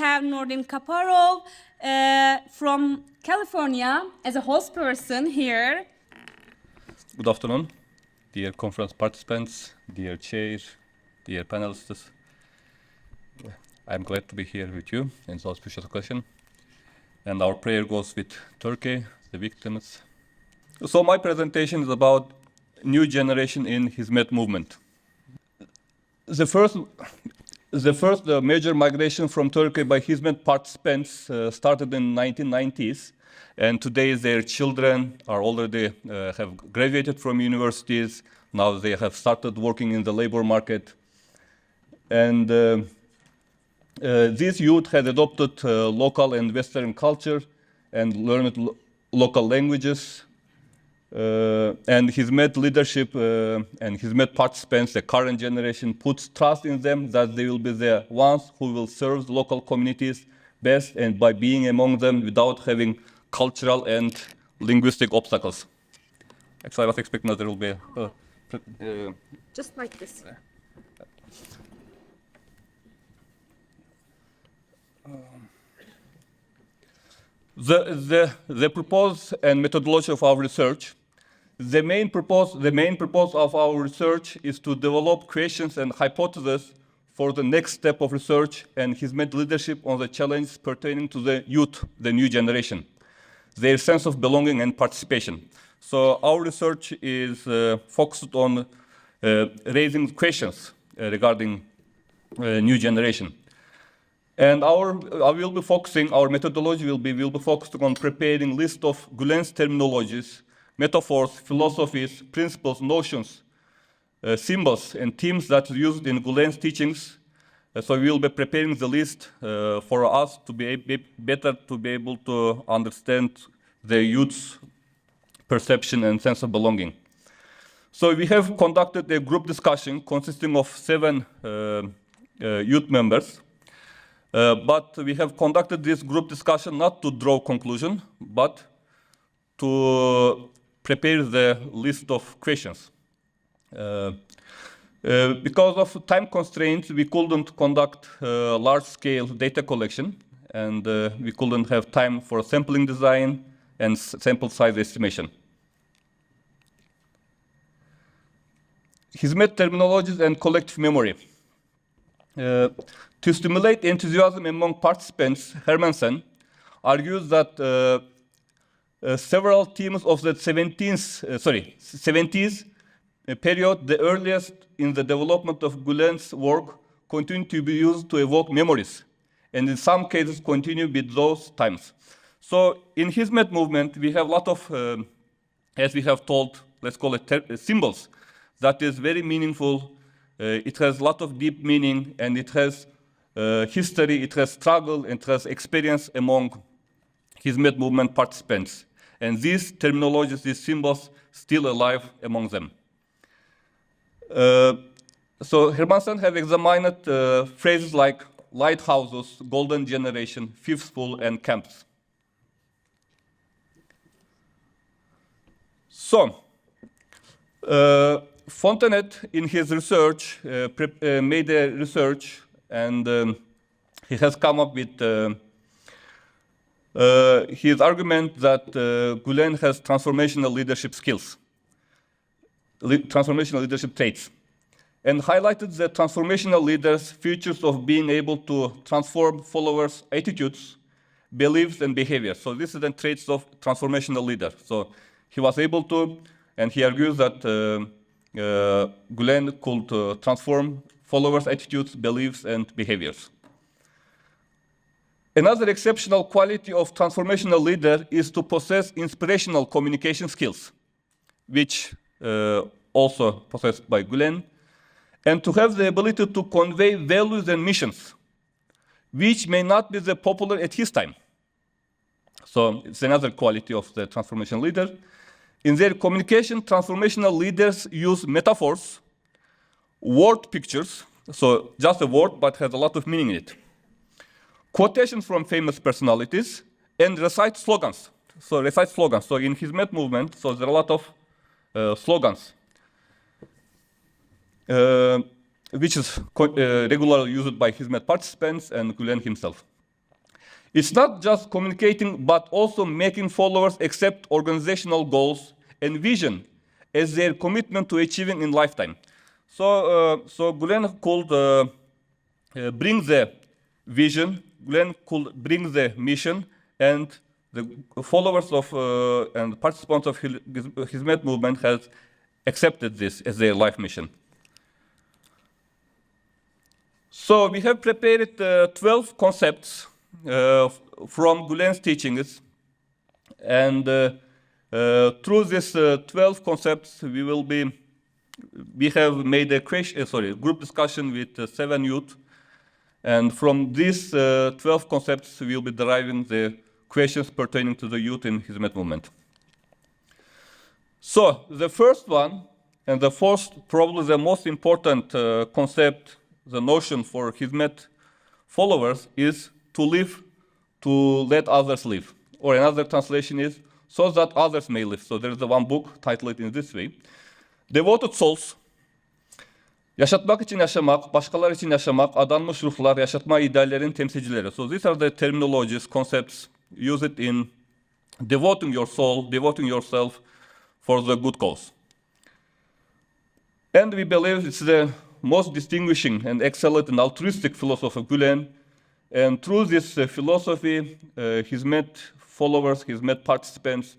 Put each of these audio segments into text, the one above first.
have Nurdin Kaparov from California as a host person here. Good afternoon, dear conference participants, dear chair, dear panelists. I'm glad to be here with you in this auspicious occasion. And our prayer goes with Turkey, the victims. So my presentation is about new generation in Hizmet movement. The first major migration from Turkey by Hizmet participants started in 1990s, and today their children are already have graduated from universities. Now they have started working in the labor market, and these youth had adopted local and Western culture and learned local languages. And Hizmet leadership and Hizmet participants, the current generation, puts trust in them that they will be the ones who will serve the local communities best and by being among them without having cultural and linguistic obstacles. Actually, I was expecting that there will be just like this. The purpose and methodology of our research. The main purpose of our research is to develop questions and hypotheses for the next step of research and Hizmet leadership on the challenges pertaining to the youth, the new generation, their sense of belonging and participation. So our research is focused on raising questions regarding new generation. And our methodology will be focused on preparing list of Gulen's terminologies, metaphors, philosophies, principles, notions, symbols, and themes that are used in Gulen's teachings. So we will be preparing the list for us to be better to be able to understand the youth's perception and sense of belonging. So we have conducted a group discussion consisting of 7 youth members. But we have conducted this group discussion not to draw conclusion, but to prepare the list of questions. Because of time constraints, we couldn't conduct large-scale data collection, and we couldn't have time for sampling design and sample size estimation. Hizmet terminologies and collective memory. To stimulate enthusiasm among participants, Hermansen argues that several themes of the 70s period, the earliest in the development of Gulen's work, continue to be used to evoke memories, and in some cases continue with those times. So in Hizmet movement, we have a lot of, as we have told, let's call it symbols, that is very meaningful. It has a lot of deep meaning, and it has history, it has struggle, it has experience among Hizmet movement participants. And these terminologies, these symbols, still alive among them. So Hermansen have examined phrases like lighthouses, golden generation, fifth school, and camps. So, Fontanet, in his research, made a research, and he has come up with his argument that Gulen has transformational leadership skills, transformational leadership traits, and highlighted the transformational leaders' features of being able to transform followers' attitudes, beliefs, and behavior. So this is the traits of transformational leader. So he was able to, and he argues that Gulen could transform followers' attitudes, beliefs, and behaviors. Another exceptional quality of transformational leader is to possess inspirational communication skills, which also possessed by Gulen, and to have the ability to convey values and missions, which may not be the popular at his time. So it's another quality of the transformational leader. In their communication, transformational leaders use metaphors, word pictures, so just a word but has a lot of meaning in it, quotations from famous personalities, and recite slogans. So in Hizmet movement, so there are a lot of slogans, which is regularly used by Hizmet participants and Gulen himself. It's not just communicating, but also making followers accept organizational goals and vision as their commitment to achieving in lifetime. So Gulen could bring the vision, Gulen could bring the mission, and the followers of and participants of Hizmet movement has accepted this as their life mission. So we have prepared 12 concepts from Gulen's teachings, and through these 12 concepts, we have made a group discussion with 7 youth, and from these 12 concepts, we will be deriving the questions pertaining to the youth in Hizmet movement. So the first one, and the first, probably the most important concept, the notion for Hizmet followers is to live, to let others live. Or another translation is, so that others may live. So there is one book titled in this way. Devoted souls, yaşatmak için yaşamak, başkalar için yaşamak, adanmış ruhlar, yaşatma ideallerin temsilcileri. So these are the terminologies, concepts used in devoting your soul, devoting yourself for the good cause. And we believe it's the most distinguishing and excellent and altruistic philosophy of Gulen. And through this philosophy, Hizmet followers, Hizmet participants,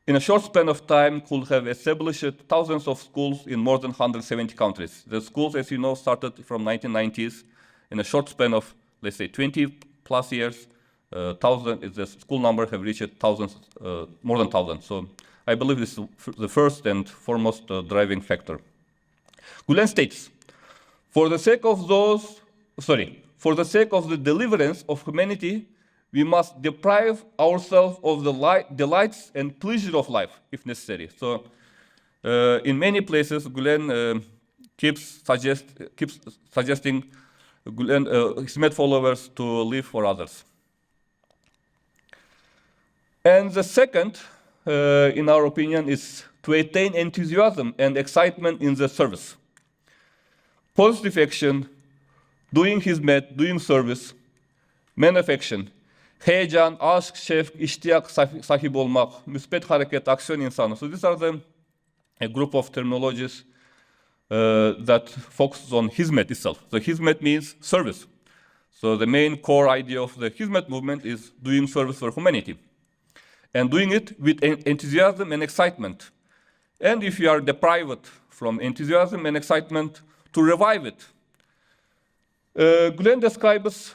in a short span of time could have established thousands of schools in more than 170 countries. The schools, as you know, started from 1990s. In a short span of, let's say, 20 plus years, the school number have reached thousands, more than 1,000. So I believe this is the first and foremost driving factor. Gulen states, for the sake of the deliverance of humanity, we must deprive ourselves of the delights and pleasure of life, if necessary. So, in many places, Gulen keeps suggesting Hizmet followers to live for others. And the second, in our opinion, is to attain enthusiasm and excitement in the service. Positive action, doing hizmet, doing service, man of action, heyecan, aşk, şevk, iştiyak sahibi olmak, müspet hareket, aksiyon insanı. So these are a group of terminologies that focuses on hizmet itself. So hizmet means service. So the main core idea of the hizmet movement is doing service for humanity. And doing it with enthusiasm and excitement. And if you are deprived from enthusiasm and excitement, to revive it. Gulen describes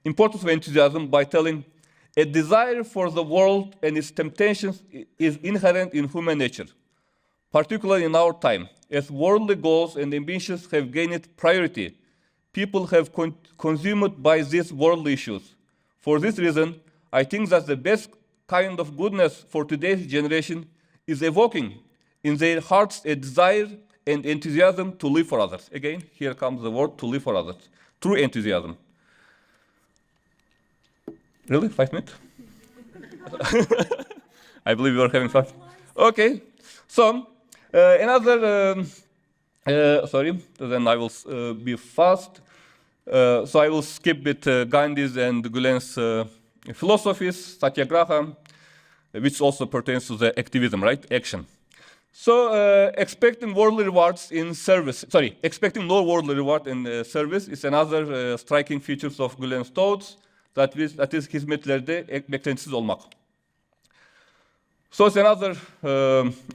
importance of enthusiasm by telling, a desire for the world and its temptations is inherent in human nature, particularly in our time. As worldly goals and ambitions have gained priority, people have consumed by these worldly issues. For this reason, I think that the best kind of goodness for today's generation is evoking in their hearts a desire and enthusiasm to live for others. Again, here comes the word to live for others. True enthusiasm. Really? 5 minutes? I believe we are having fun. Okay. So, then I will be fast. So I will skip with Gandhi's and Gulen's philosophies, satyagraha, which also pertains to the activism, right? Action. So expecting worldly rewards in service, expecting no worldly reward in service is another striking features of Gulen's thoughts, that is hizmetlerde beklentisiz olmak. So it's another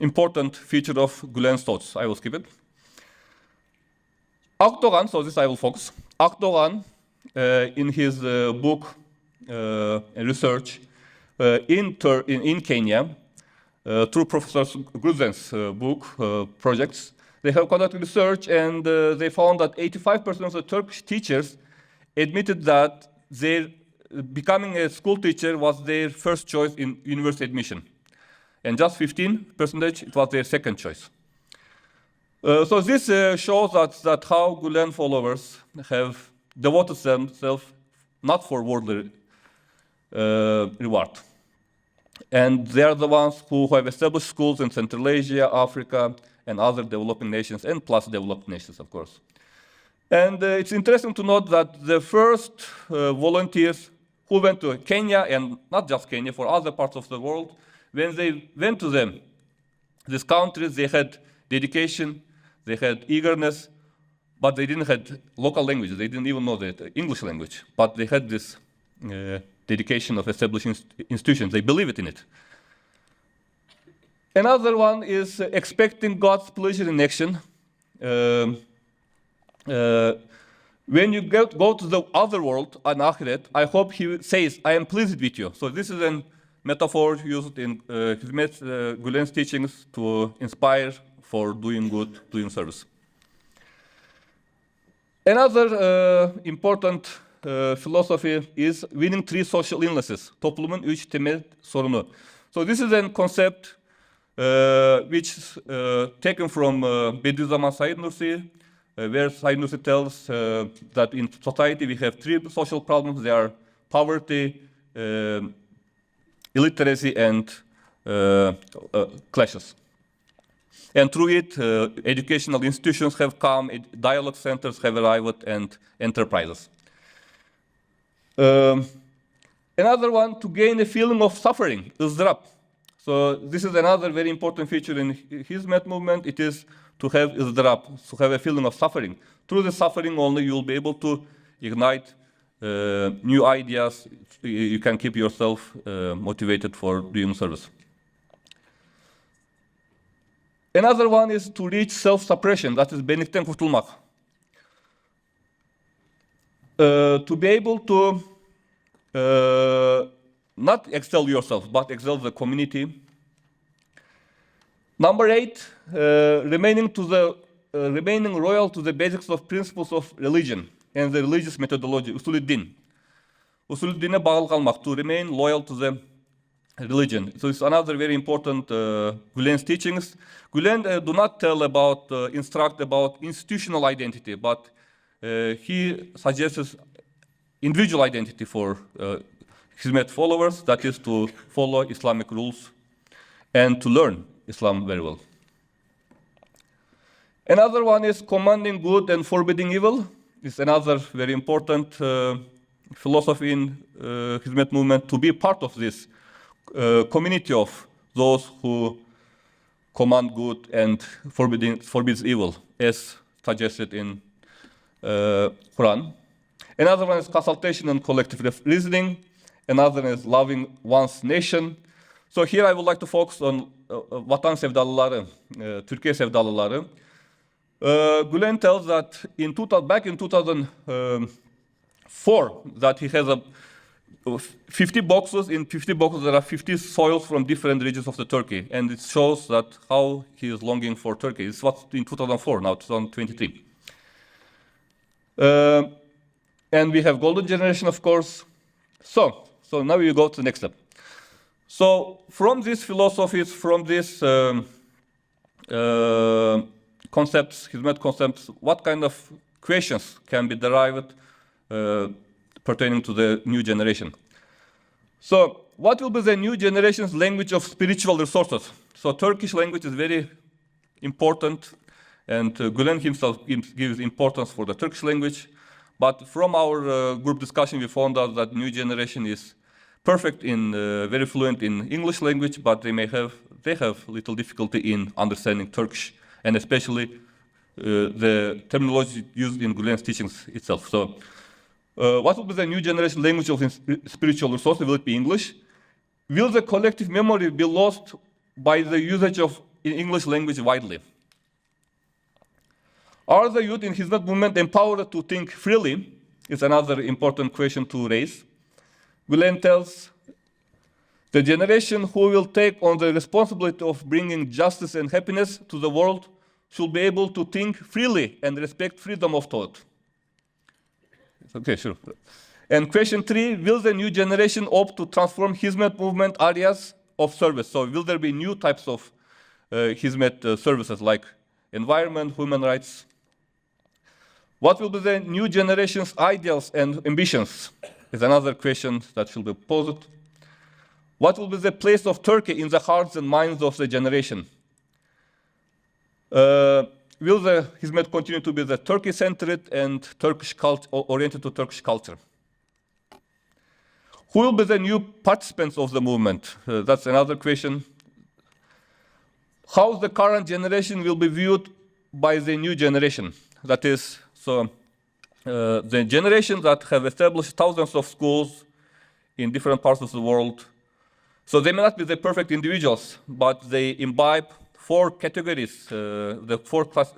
important feature of Gulen's thoughts. I will skip it. Akdogan, so this I will focus. Akdogan, in his book research in Kenya, through Professor Gulen's book projects, they have conducted research and they found that 85% of the Turkish teachers admitted that becoming a school teacher was their first choice in university admission. And just 15% it was their second choice. So this shows that how Gulen followers have devoted themselves not for worldly reward. And they are the ones who have established schools in Central Asia, Africa, and other developing nations, and plus developed nations, of course. And it's interesting to note that the first volunteers who went to Kenya, and not just Kenya, for other parts of the world, when they went to these countries, they had dedication, they had eagerness, but they didn't have local languages. They didn't even know the English language, but they had this dedication of establishing institutions. They believed in it. Another one is expecting God's pleasure in action. When you go to the other world, an akhirat, I hope he says, I am pleased with you. So this is a metaphor used in Hizmet, Gulen's teachings to inspire for doing good, doing service. Another important philosophy is winning three social illnesses. Toplumun üç temel sorunu. So this is a concept which is taken from Bediüzzaman Said Nursi, where Said Nursi tells that in society we have three social problems. They are poverty, illiteracy, and clashes. And through it, educational institutions have come, dialogue centers have arrived, and enterprises. Another one, to gain a feeling of suffering, ızdırap. So this is another very important feature in Hizmet movement. It is to have ızdırap, to have a feeling of suffering. Through the suffering only, you will be able to ignite new ideas. You can keep yourself motivated for doing service. Another one is to reach self-suppression, that is benlikten kurtulmak. To be able to not excel yourself, but excel the community. Number 8, remaining loyal to the basics of principles of religion and the religious methodology, usulü din. Usulü dine bağlı kalmak, to remain loyal to the religion. So it's another very important Gulen's teachings. Gulen do not instruct about institutional identity, but he suggests individual identity for Hizmet followers, that is to follow Islamic rules and to learn Islam very well. Another one is commanding good and forbidding evil. It's another very important philosophy in Hizmet movement, to be part of this community of those who command good and forbids evil, as suggested in Quran. Another one is consultation and collective reasoning. Another is loving one's nation. So here I would like to focus on vatan sevdalıları, Türkiye sevdalıları. Gulen tells that back in 2004 that he has 50 boxes. In 50 boxes there are 50 soils from different regions of the Turkey, and it shows that how he is longing for Turkey. It's what in 2004, now 2023. And we have golden generation, of course. So now we go to the next step. So from these philosophies, from these concepts, Hizmet concepts, what kind of questions can be derived pertaining to the new generation? So what will be the new generation's language of spiritual resources? So Turkish language is very important, and Gulen himself gives importance for the Turkish language. But from our group discussion, we found out that new generation is perfect in, very fluent in English language, but they have little difficulty in understanding Turkish, and especially the terminology used in Gulen's teachings itself. So what will be the new generation language of spiritual resources? Will it be English? Will the collective memory be lost by the usage of English language widely? Are the youth in Hizmet movement empowered to think freely? Is another important question to raise. Gulen tells, the generation who will take on the responsibility of bringing justice and happiness to the world should be able to think freely and respect freedom of thought. Okay, sure. And question 3, will the new generation opt to transform Hizmet movement areas of service? So will there be new types of Hizmet services like environment, human rights? What will be the new generation's ideals and ambitions? Is another question that should be posed. What will be the place of Turkey in the hearts and minds of the generation? will the Hizmet continue to be the Turkey-centered and oriented to Turkish culture? Who will be the new participants of the movement? That's another question. How the current generation will be viewed by the new generation? That is, the generation that have established thousands of schools in different parts of the world. So they may not be the perfect individuals, but they imbibe four categories, the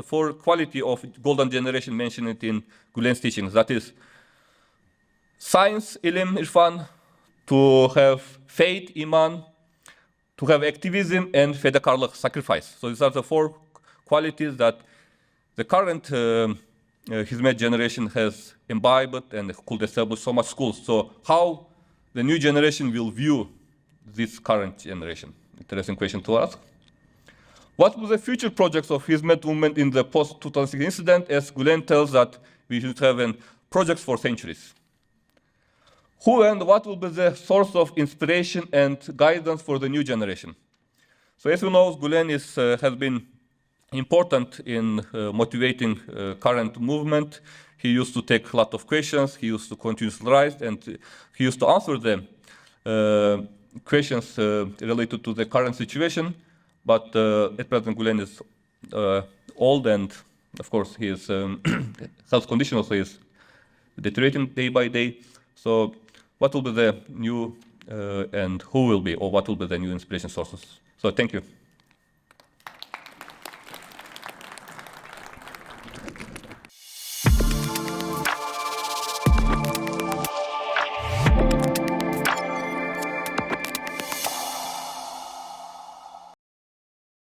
four quality of golden generation mentioned in Gulen's teachings. That is science, ilim, irfan, to have faith, iman, to have activism, and fedakarlık, sacrifice. So these are the four qualities that the current Hizmet generation has imbibed and could establish so much schools. So how the new generation will view this current generation? Interesting question to ask. What will the future projects of Hizmet movement in the post-2006 incident? As Gulen tells that we should have projects for centuries. Who and what will be the source of inspiration and guidance for the new generation? So as you know, Gulen has been important in motivating current movement. He used to take a lot of questions, he used to continuously write, and he used to answer the questions related to the current situation. But at present, Gulen is old, and of course, his health condition also is deteriorating day by day. So what will be the new and who will be, or what will be the new inspiration sources? So thank you.